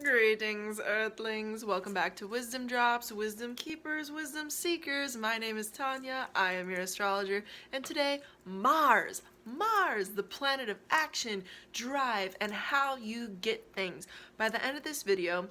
Greetings, Earthlings. Welcome back to WizdomDropz, Wisdom Keepers, Wisdom Seekers. My name is Tonia. I am your astrologer, and today, Mars, the planet of action, drive, and how you get things. By the end of this video,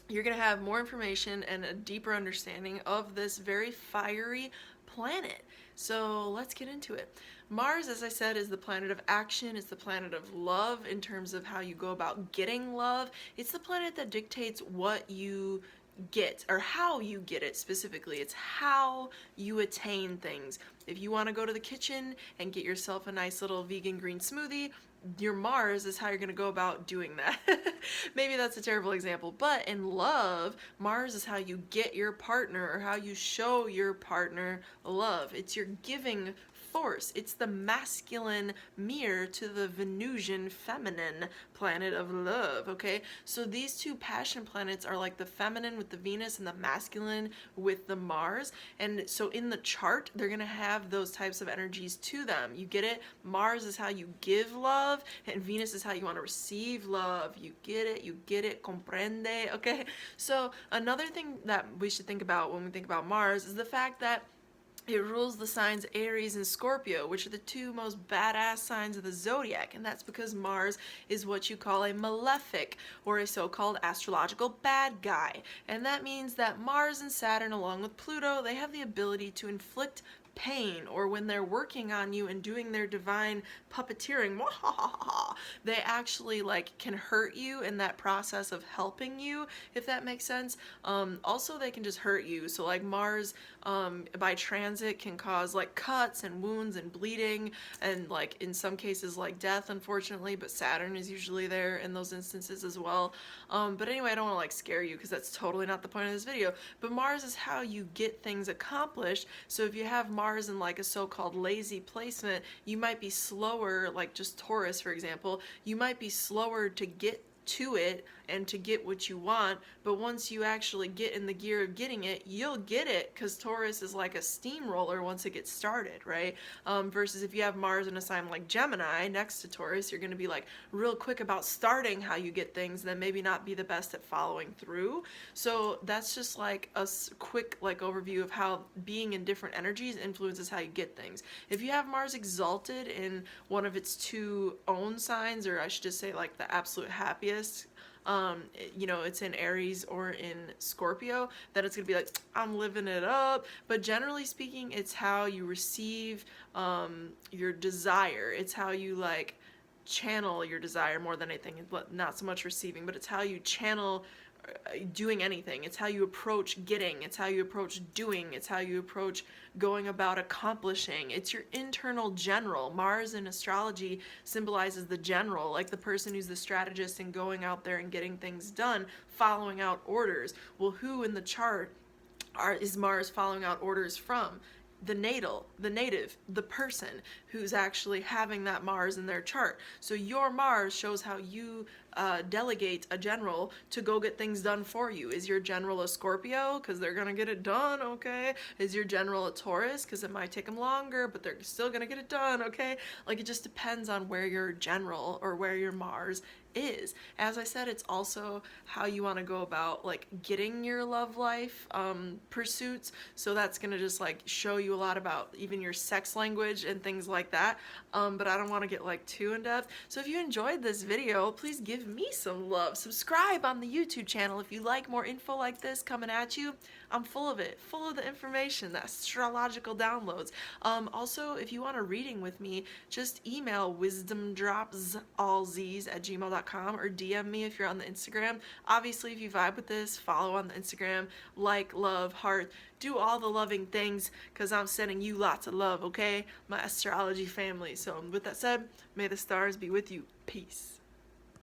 you're going to have more information and a deeper understanding of this very fiery planet. So let's get into it. Mars, as I said, is the planet of action. It's the planet of love in terms of how you go about getting love. It's the planet that dictates what you get, or how you get it specifically. It's how you attain things. If you want to go to the kitchen and get yourself a nice little vegan green smoothie, your Mars is how you're going to go about doing that. Maybe that's a terrible example, but in love, Mars is how you get your partner, or how you show your partner love. It's your giving force. It's the masculine mirror to the Venusian feminine planet of love, okay? So these two passion planets are like the feminine with the Venus and the masculine with the Mars. And so in the chart, they're going to have those types of energies to them. You get it? Mars is how you give love, and Venus is how you want to receive love. You get it? You get it? Comprende? Okay? So another thing that we should think about when we think about Mars is the fact that it rules the signs Aries and Scorpio, which are the two most badass signs of the zodiac, and that's because Mars is what you call a malefic, or a so-called astrological bad guy. And that means that Mars and Saturn, along with Pluto, they have the ability to inflict pain, or when they're working on you and doing their divine puppeteering, they actually like can hurt you in that process of helping you, if that makes sense. Also, they can just hurt you. So like Mars by transit can cause like cuts and wounds and bleeding, and like in some cases like death, unfortunately, but Saturn is usually there in those instances as well. But anyway, I don't want to like scare you, because that's totally not the point of this video. But Mars is how you get things accomplished. So if you have Mars in like a so-called lazy placement, you might be slower, like just Taurus for example, you might be slower to get to it and to get what you want, but once you actually get in the gear of getting it, you'll get it, because Taurus is like a steamroller once it gets started, right? Versus if you have Mars in a sign like Gemini next to Taurus, you're going to be like real quick about starting how you get things, then maybe not be the best at following through. So that's just like a quick like overview of how being in different energies influences how you get things. If you have Mars exalted in one of its two own signs, or I should just say like the absolute happiest, you know, it's in Aries or in Scorpio, then it's gonna be like, I'm living it up. But generally speaking, it's how you receive your desire. It's how you like channel your desire more than anything. Not so much receiving, but it's how you channel doing anything. It's how you approach getting. It's how you approach doing. It's how you approach going about accomplishing. It's your internal general. Mars in astrology symbolizes the general, like the person who's the strategist and going out there and getting things done, following out orders. Well, who in the chart is Mars following out orders from? The natal, the native, the person who's actually having that Mars in their chart. So your Mars shows how you delegate a general to go get things done for you. Is your general a Scorpio? Because they're going to get it done, okay? Is your general a Taurus? Because it might take them longer, but they're still going to get it done, okay? Like, it just depends on where your general or where your Mars is. As I said, it's also how you want to go about like getting your love life pursuits. So that's going to just like show you a lot about even your sex language and things like that. But I don't want to get like too in depth. So if you enjoyed this video, please give me some love. Subscribe on the YouTube channel if you like more info like this coming at you. I'm full of it, full of the information, the astrological downloads. Also, if you want a reading with me, just email WizdomDropz@gmail.com, or DM me if you're on the Instagram. Obviously, if you vibe with this, follow on the Instagram, like, love, heart, do all the loving things, because I'm sending you lots of love, okay? My astrology family. So with that said, may the stars be with you. Peace.